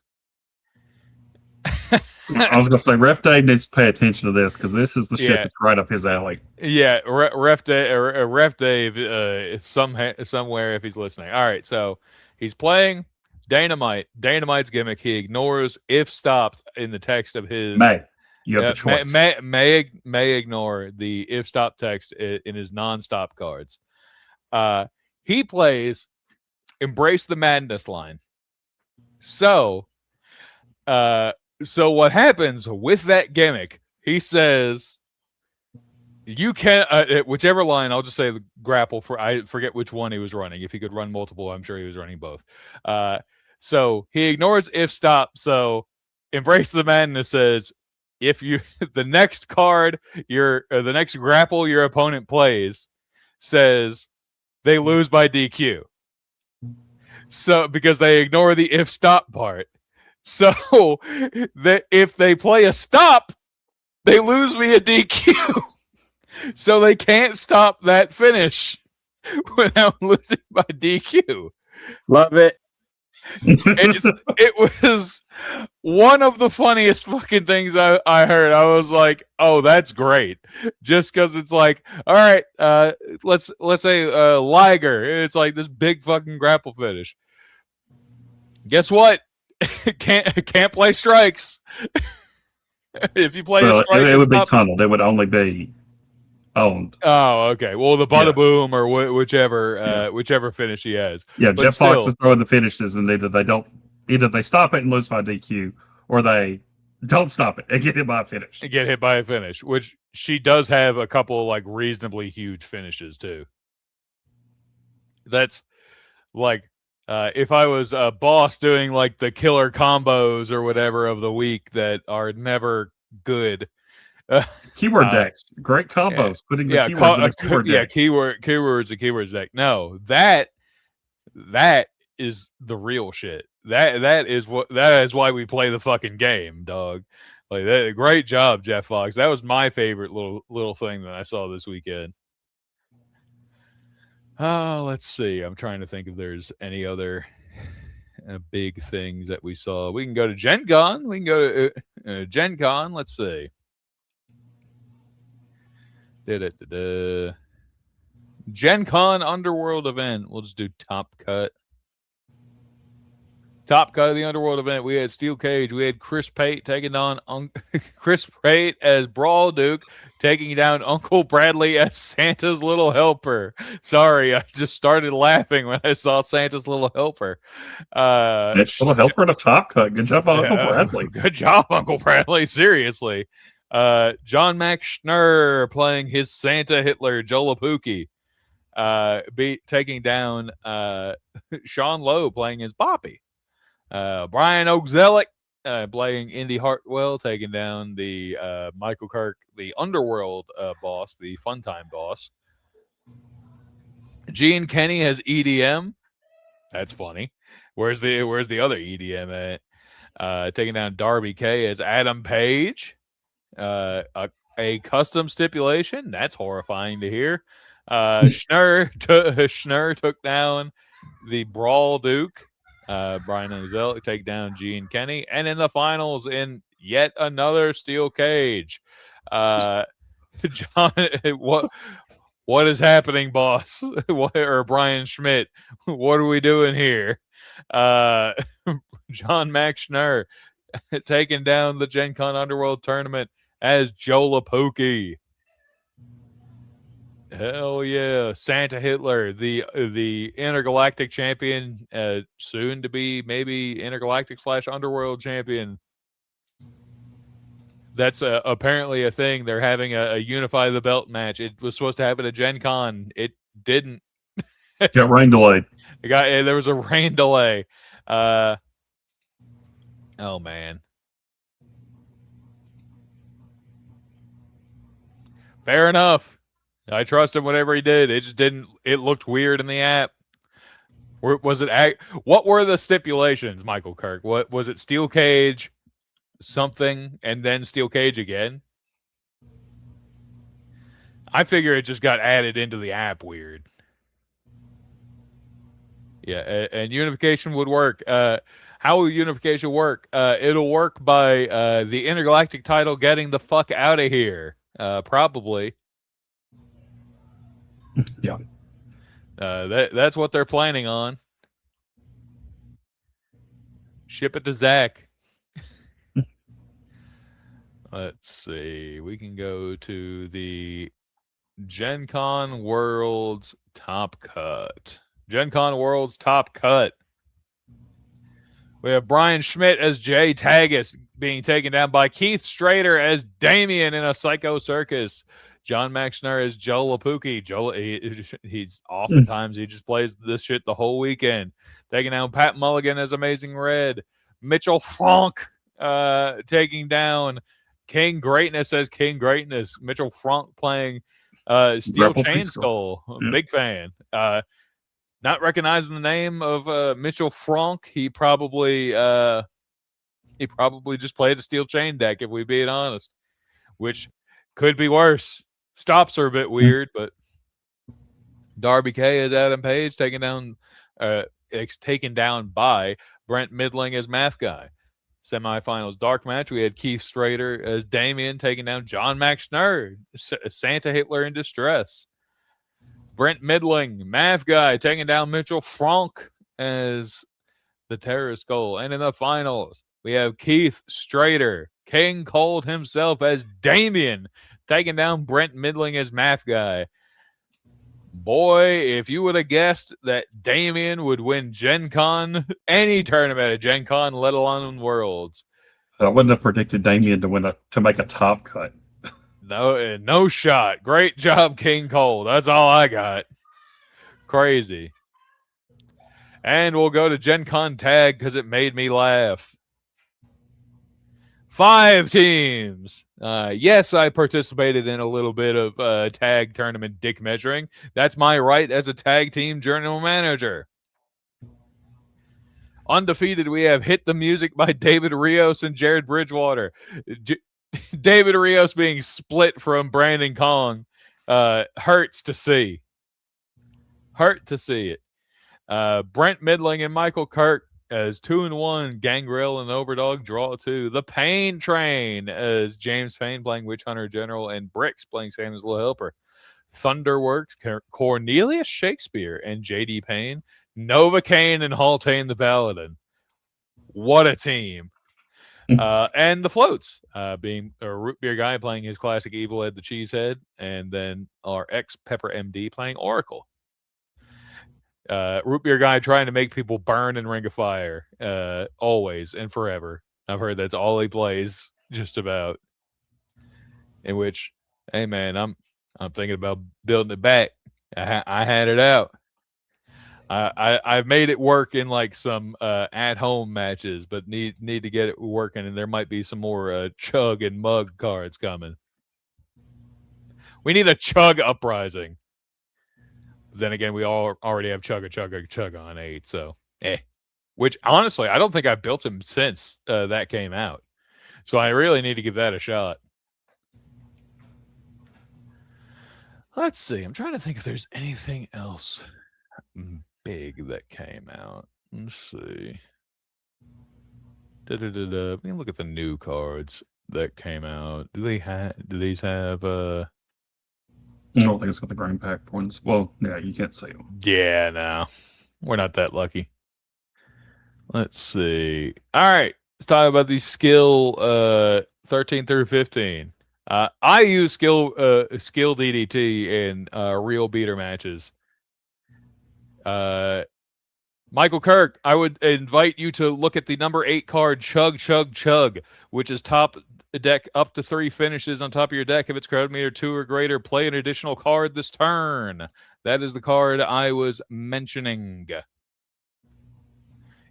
I was going to say, Ref Dave needs to pay attention to this because this is the shit that's right up his alley. Yeah, Ref Dave, somewhere if he's listening. All right, so he's playing Dynamite. Dynamite's gimmick, he ignores if stopped in the text of his. You have the choice. May ignore the if stop text in his non-stop cards. He plays Embrace the Madness line. So what happens with that gimmick? He says, "You can whichever line." I'll just say the grapple for. I forget which one he was running. If he could run multiple, I'm sure he was running both. So he ignores if stop. So Embrace the Madness says, if you the next card the next grapple your opponent plays says they lose by DQ. So because they ignore the if stop part. So that if they play a stop, they lose via DQ. So they can't stop that finish without losing by DQ. Love it. It was one of the funniest fucking things I heard. I was like, oh, that's great. Just because it's like, all right, let's say Liger. It's like this big fucking grapple finish. Guess what? can't play strikes. If you play a strike, it would be tunneled. It would only be owned. Oh, okay. Well, the bada boom or whichever finish he has. Yeah, But Jeff still, Fox is throwing the finishes, and either they stop it and lose by DQ, or they don't stop it and get hit by a finish. Get hit by a finish, which she does have a couple like reasonably huge finishes too. That's like if I was a boss doing like the killer combos or whatever of the week that are never good. Keyword decks, great combos. Putting the keywords in a keyword deck. Keywords deck. No, that is the real shit. That is why we play the fucking game, dog. Like that. Great job, Jeff Fox. That was my favorite little thing that I saw this weekend. Let's see. I'm trying to think if there's any other big things that we saw. We can go to Gen Con. We can go to Gen Con. Let's see. Gen Con Underworld event. We'll just do top cut. Top cut of the Underworld event. We had Steel Cage. We had Chris Pate taking on Chris Pate as Brawl Duke, taking down Uncle Bradley as Santa's Little Helper. Sorry, I just started laughing when I saw Santa's Little Helper. Santa's Little Helper in a top cut. Good job, Uncle Bradley. Good job, Uncle Bradley. Seriously. John Max Schnurr playing his Santa Hitler, Joe Lapuki, taking down Sean Lowe playing his Boppy. Brian Oxelic playing Indy Hartwell, taking down the Michael Kirk, the Underworld boss, the Funtime boss. Gene Kenny has EDM. That's funny. Where's the other EDM at? Taking down Darby K as Adam Page. A custom stipulation. That's horrifying to hear. Schnurr took down the Brawl Duke. Brian Ozell take down Gene Kenny, and in the finals, in yet another steel cage, John, what is happening, boss? Or Brian Schmidt, what are we doing here? John Max Schnurr taking down the Gen Con Underworld tournament as Joe Lapuki. Hell yeah. Santa Hitler, the intergalactic champion, soon to be maybe intergalactic / underworld champion. That's apparently a thing. They're having a Unify the Belt match. It was supposed to happen at Gen Con. It didn't. Got rain delayed. There was a rain delay. Oh, man. Fair enough. I trust him whatever he did. It just didn't. It looked weird in the app. Was it? What were the stipulations, Michael Kirk? What was it? Steel cage, something, and then steel cage again. I figure it just got added into the app weird. Yeah, and unification would work. How will unification work? It'll work by the intergalactic title getting the fuck out of here. Probably. Yeah. That's what they're planning on. Ship it to Zach. Let's see. We can go to the Gen Con World's Top Cut. Gen Con World's Top Cut. We have Brian Schmidt as Jay Tagus being taken down by Keith Strader as Damien in a Psycho Circus. John Max Schnurr as Joe Lapuki. He's oftentimes he just plays this shit the whole weekend. Taking down Pat Mulligan as Amazing Red. Mitchell Frank taking down King Greatness as King Greatness. Mitchell Frank playing Steel Chain Skull. Big fan. Not recognizing the name of Mitchell Frank. He probably just played a Steel Chain deck, if we're being honest, which could be worse. Stops are a bit weird, but Darby K as Adam Page taken down by Brent Midling as Math Guy. Semifinals dark match, we had Keith Strader as Damien taking down John McSnurr, Santa Hitler in distress. Brent Midling, Math Guy, taking down Mitchell Frank as the Terrorist Goal. And in the finals, we have Keith Strader, King Cold himself as Damien, taking down Brent Midling as Math Guy. Boy, if you would have guessed that Damien would win Gen Con, any tournament at Gen Con, let alone Worlds. I wouldn't have predicted Damien to make a top cut. No shot. Great job, King Cole. That's all I got. Crazy. And we'll go to Gen Con Tag because it made me laugh. 5 teams. Yes, I participated in a little bit of tag tournament dick measuring. That's my right as a tag team general manager. Undefeated, we have Hit the Music by David Rios and Jared Bridgewater. David Rios being split from Brandon Kong hurts to see. Hurt to see it. Brent Midling and Michael Kirk as 2-1, Gangrel and Overdog draw 2. The Pain Train as James Payne playing Witch Hunter General and Bricks playing Sam's Little Helper. Thunderworks, Cornelius Shakespeare and JD Payne, Novocaine and Haltane the Paladin. What a team. And the Floats, being a Root Beer Guy playing his classic Evil Ed the Cheesehead, and then our ex-Pepper MD playing Oracle. Root Beer Guy trying to make people burn in Ring of Fire, always and forever. I've heard that's all he plays, just about. In which, hey man, I'm thinking about building it back. I had it out. I've made it work in like some at-home matches, but need to get it working, and there might be some more chug and mug cards coming. We need a chug uprising. Then again, we all already have chug on 8, so Which honestly, I don't think I've built him since that came out, so I really need to give that a shot. Let's see. I'm trying to think if there's anything else big that came out. Let's see. We can look at the new cards that came out. Do these have I don't think it's got the Grand Pack ones. Well, yeah, you can't say them. Yeah, no. We're not that lucky. Let's see. All right. Let's talk about these skill 13 through 15. I use skill DDT in real beater matches. Michael Kirk, I would invite you to look at the number 8 card, Chug Chug Chug, which is top deck up to 3 finishes on top of your deck. If it's crowd meter 2 or greater, play an additional card this turn. That is the card I was mentioning.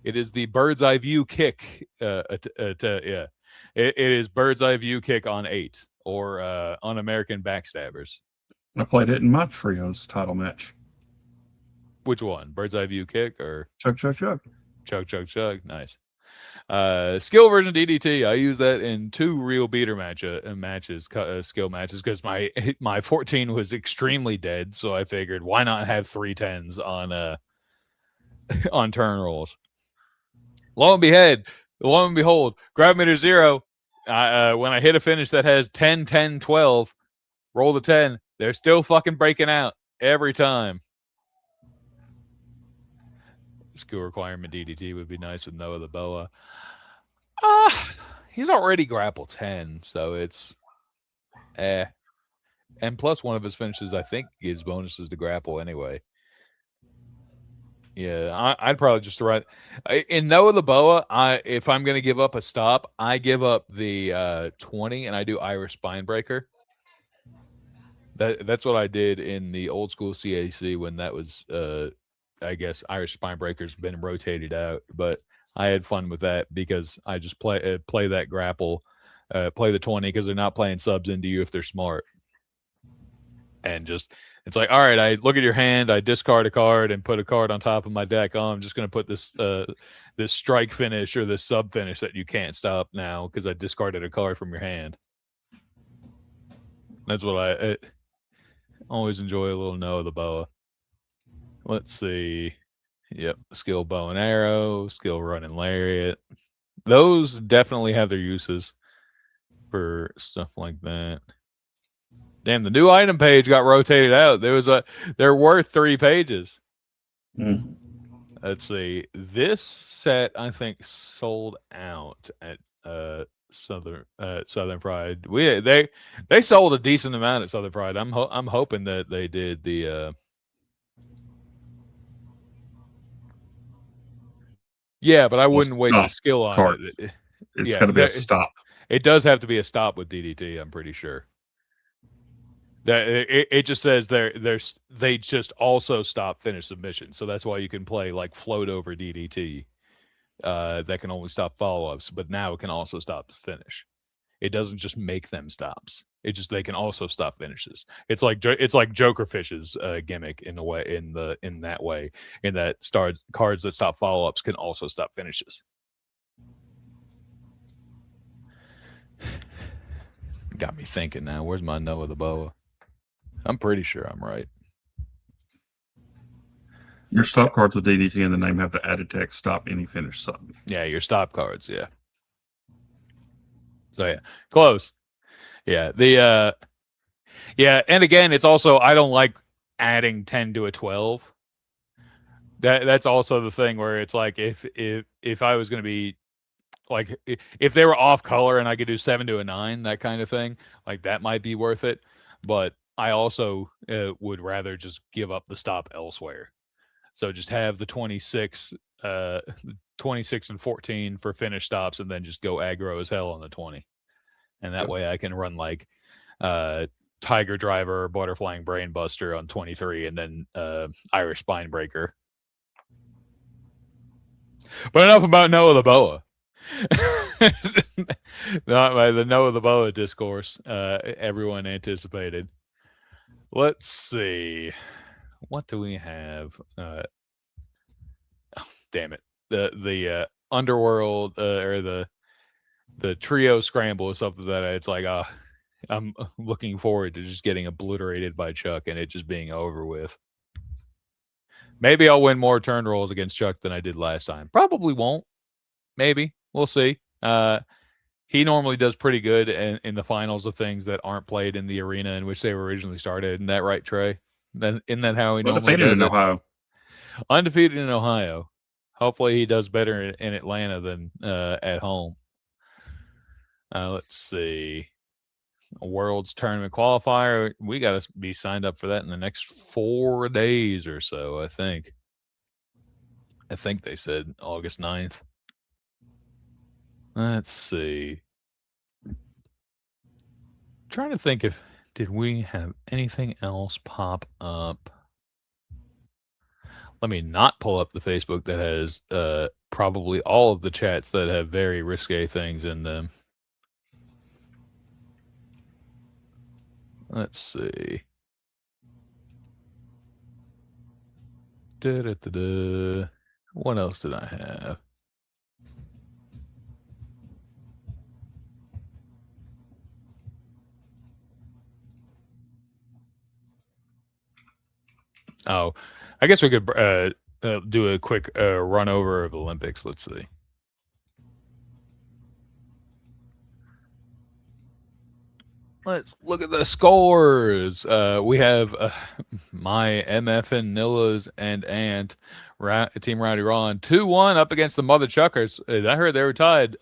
It is the Bird's Eye View kick. It is Bird's Eye View kick on 8 or on American Backstabbers. I played it in my trios title match. Which one? Bird's Eye View kick or Chug Chug Chug? Chug Chug Chug. Nice. Skill version DDT. I use that in 2 real beater matches, skill matches, because my 14 was extremely dead. So I figured, why not have 3 10s on turn rolls? Lo and behold, grab meter 0. When I hit a finish that has 10, 10, 12, roll the 10. They're still fucking breaking out every time. Skill requirement DDT would be nice with Noah the Boa. He's already grapple 10, so it's And plus one of his finishes, I think, gives bonuses to grapple anyway. Yeah, I'd probably just write in Noah the Boa. If I'm going to give up a stop, I give up the 20 and I do Irish Spinebreaker. That's what I did in the old school CAC when that was, I guess, Irish Spinebreaker's been rotated out. But I had fun with that because I just play that grapple, play the 20 because they're not playing subs into you if they're smart. And just, it's like, all right, I look at your hand, I discard a card and put a card on top of my deck. Oh, I'm just going to put this this strike finish or this sub finish that you can't stop now because I discarded a card from your hand. That's what Always enjoy a little Noah the Boa. Let's see. Yep, skill bow and arrow, skill run and lariat. Those definitely have their uses for stuff like that. Damn, the new item page got rotated out. There were 3 pages. Let's see. This set I think sold out at Southern Pride. They sold a decent amount at Southern Pride. I'm hoping that they did the yeah, but I wouldn't waste a skill on card. it. It's going to be a stop. It does have to be a stop with DDT. I'm pretty sure. That it just says they just also stop finish submission, so that's why you can play like float over DDT. That can only stop follow-ups, but now it can also stop finish. It doesn't just make them stops. They can also stop finishes. It's like Jokerfish's gimmick in that way, in that cards that stop follow-ups can also stop finishes. Got me thinking now. Where's my Noah the Boa? I'm pretty sure I'm right. Your stop cards with DDT in the name have the added text "stop any finish sub." Yeah, your stop cards. Yeah. So yeah, close. Yeah, and again, it's also I don't like adding 10 to a 12. That's also the thing where it's like if I was going to be like if they were off color and I could do 7 to a 9, that kind of thing, like that might be worth it. But I also would rather just give up the stop elsewhere. So just have the 26 and 14 for finish stops, and then just go aggro as hell on the 20. And that way I can run like Tiger Driver or Butterflying Brainbuster on 23, and then Irish Spine Breaker. But enough about Noah the Boa. The Noah the Boa discourse everyone anticipated. Let's see. What do we have? Oh, damn it. The Underworld or the Trio Scramble is something that it's like I'm looking forward to just getting obliterated by Chuck and it just being over with. Maybe I'll win more turn rolls against Chuck than I did last time. Probably won't. Maybe. We'll see. He normally does pretty good in the finals of things that aren't played in the arena in which they were originally started. Isn't that right, Trey? Isn't that how he normally does it? Ohio. Undefeated in Ohio. Hopefully he does better in Atlanta than at home. Let's see. A World's Tournament qualifier. We got to be signed up for that in the next 4 days or so, I think. I think they said August 9th. Let's see. Trying to think did we have anything else pop up? Let me not pull up the Facebook that has probably all of the chats that have very risque things in them. Let's see. What else did I have? Oh, I guess we could do a quick run over of the Olympics. Let's see. Let's look at the scores. We have my MF and Nilla's and Ant, Team Rowdy Ron, 2-1 up against the Mother Chuckers. I heard they were tied.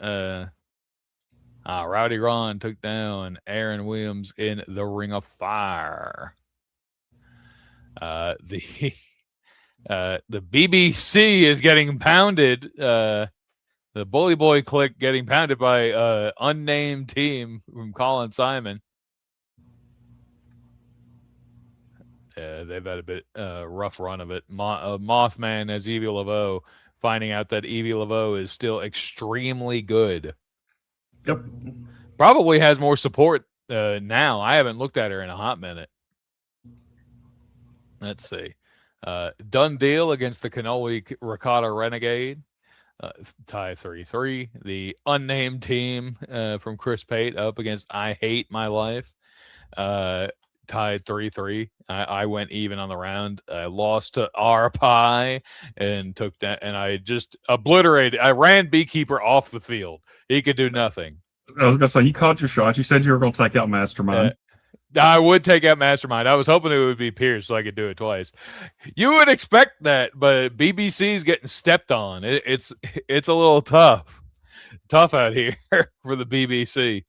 Rowdy Ron took down Aaron Williams in the Ring of Fire. The BBC is getting pounded. The Bully Boy clique getting pounded by unnamed team from Colin Simon. They've had a bit rough run of it. Mothman as Evie Laveau, finding out that Evie Laveau is still extremely good. Yep. Probably has more support now. I haven't looked at her in a hot minute. Let's see. Done deal against the Cannoli Ricotta Renegade. Tie 3-3. The unnamed team from Chris Pate up against I Hate My Life. tied 3-3. I went even on the round. I lost to R Pie and took that, and I just obliterated. I ran Beekeeper off the field. He could do nothing. I was gonna say you called your shot. You said you were gonna take out Mastermind. I would take out Mastermind. I was hoping it would be Pierce so I could do it twice. You would expect that, but BBC's getting stepped on. It's a little tough out here for the BBC.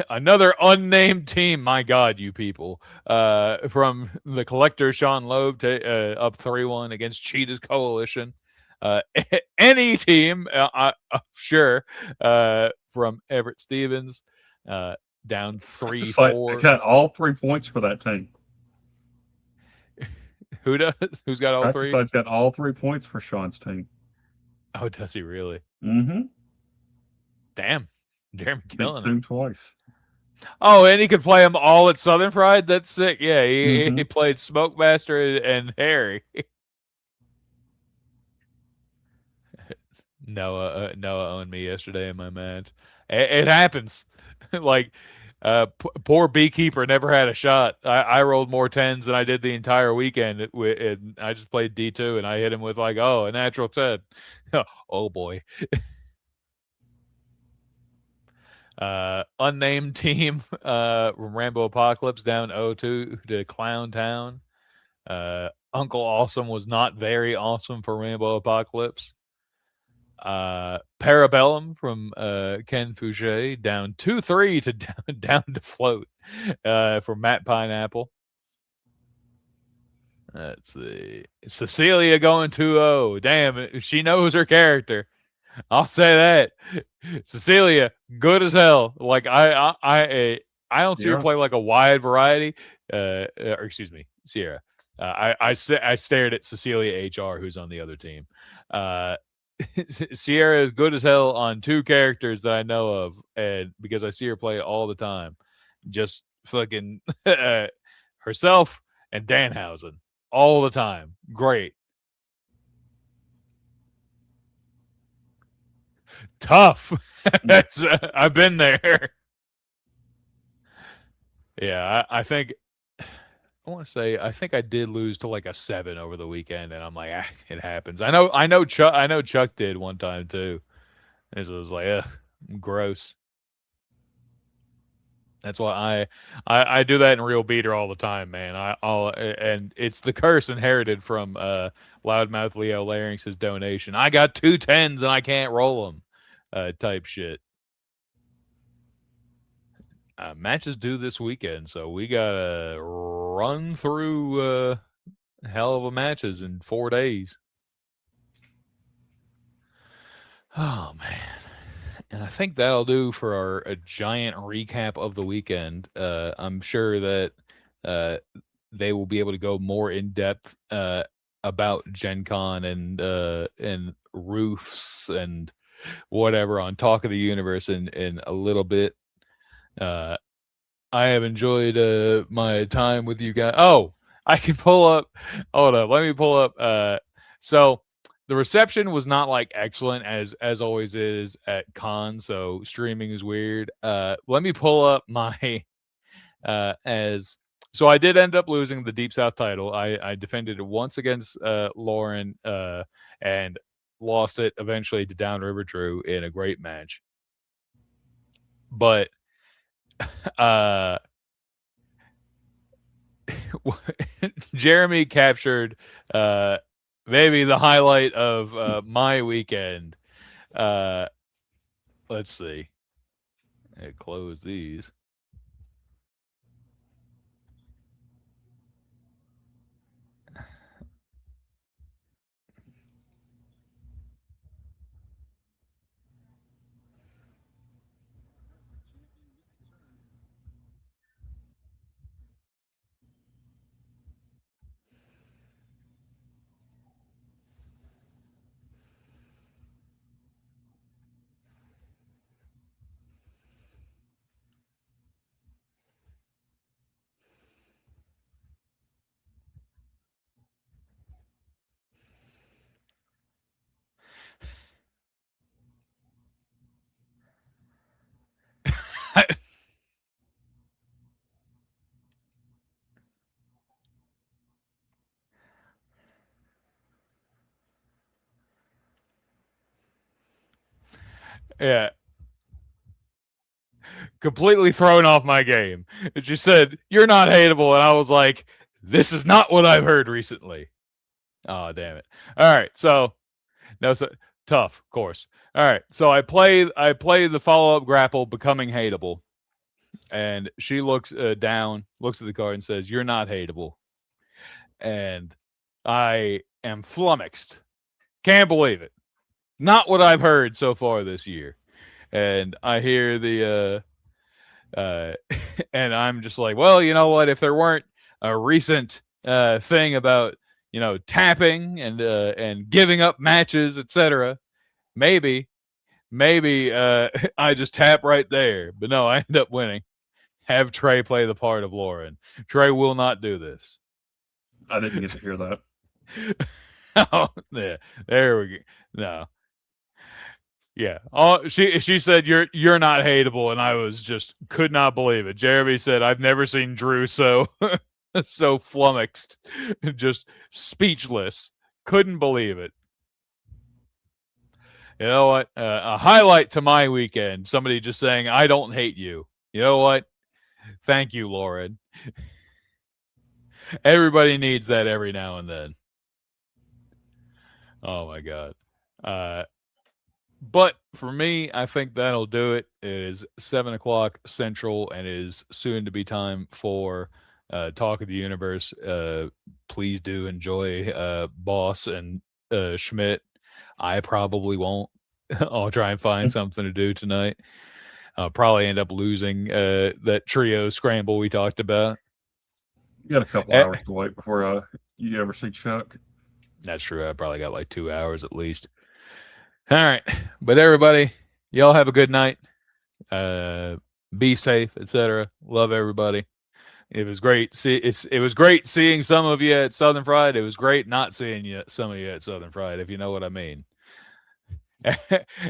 Another unnamed team. My God, you people! From the collector Sean Loeb up 3-1 against Cheetah's Coalition. Any team, sure. From Everett Stevens, down 3-4. They got all 3 points for that team. Who does? Who's got all 3? Side's got all 3 points for Sean's team. Oh, does he really? Mm-hmm. Damn, Jeremy killing him him twice. Oh, and he could play them all at Southern Fried. That's sick. Yeah, he played Smokemaster and Harry. Noah owned me yesterday in my match. It happens. Like, poor Beekeeper never had a shot. I rolled more 10s than I did the entire weekend. And I just played D2, and I hit him with like, a natural 10. Oh boy. Unnamed team from Rambo Apocalypse down 0-2 to Clown Town. Uncle Awesome was not very awesome for Rambo Apocalypse. Parabellum from Ken Fouché down 2-3 to down to Float for Matt Pineapple. Let's see. Cecilia going 2-0. Damn, she knows her character. I'll say that. Cecilia, good as hell. Like I don't see her play like a wide variety. Or excuse me, Sierra. I stared at Cecilia HR, who's on the other team. Sierra is good as hell on 2 characters that I know of, and because I see her play all the time, just fucking herself and Danhausen all the time. Great. Tough. That's I've been there. Yeah, I think I think I did lose to like a 7 over the weekend, and I'm like, it happens. I know Chuck did one time too. It was like, gross. That's why I do that in Real Beater all the time, man. And it's the curse inherited from Loudmouth Leo Larynx's donation. I got 2 10s and I can't roll them. Type shit. Matches due this weekend, so we gotta run through hell of a matches in 4 days. Oh man, and I think that'll do for a giant recap of the weekend. I'm sure that they will be able to go more in depth about Gen Con and roofs and whatever on Talk of the Universe in a little bit. I have enjoyed my time with you guys. Oh, I can pull up. Hold up, let me pull up. So the reception was not like excellent as always is at con. So streaming is weird. Let me pull up my so I did end up losing the Deep South title. I defended it once against Lauren and lost it eventually to Downriver Drew in a great match. But Jeremy captured maybe the highlight of my weekend. Let's see. Close these. Yeah. Completely thrown off my game. And she said, "You're not hateable," and I was like, "This is not what I've heard recently." Oh, damn it! All right, so no, so tough, of course. All right, so I play the follow up grapple, becoming hateable, and she looks down, looks at the card, and says, "You're not hateable," and I am flummoxed. Can't believe it. Not what I've heard so far this year, and I hear the. And I'm just like, well, you know what? If there weren't a recent thing about tapping and giving up matches, etc., maybe I just tap right there. But no, I end up winning. Have Trey play the part of Lauren. Trey will not do this. I didn't get to hear that. Oh, yeah, there we go. No. Yeah. She said you're not hateable, and I was just could not believe it. Jeremy said, "I've never seen Drew so so flummoxed, just speechless. Couldn't believe it." You know what? A highlight to my weekend. Somebody just saying, "I don't hate you." You know what? Thank you, Lauren. Everybody needs that every now and then. Oh my God. But for me, I think that'll do it. It is 7:00 Central and it is soon to be time for Talk of the Universe. Please do enjoy Boss and Schmidt. I probably won't. I'll try and find something to do tonight. I'll probably end up losing that trio scramble we talked about. You got a couple hours to wait before you ever see Chuck. That's true. I probably got like 2 hours at least. All right, but everybody, y'all have a good night. Be safe, etc. Love everybody. It was great. It was great seeing some of you at Southern Fried. It was great not seeing some of you at Southern Fried, if you know what I mean.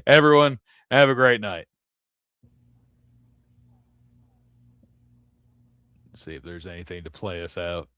Everyone, have a great night. Let's see if there's anything to play us out.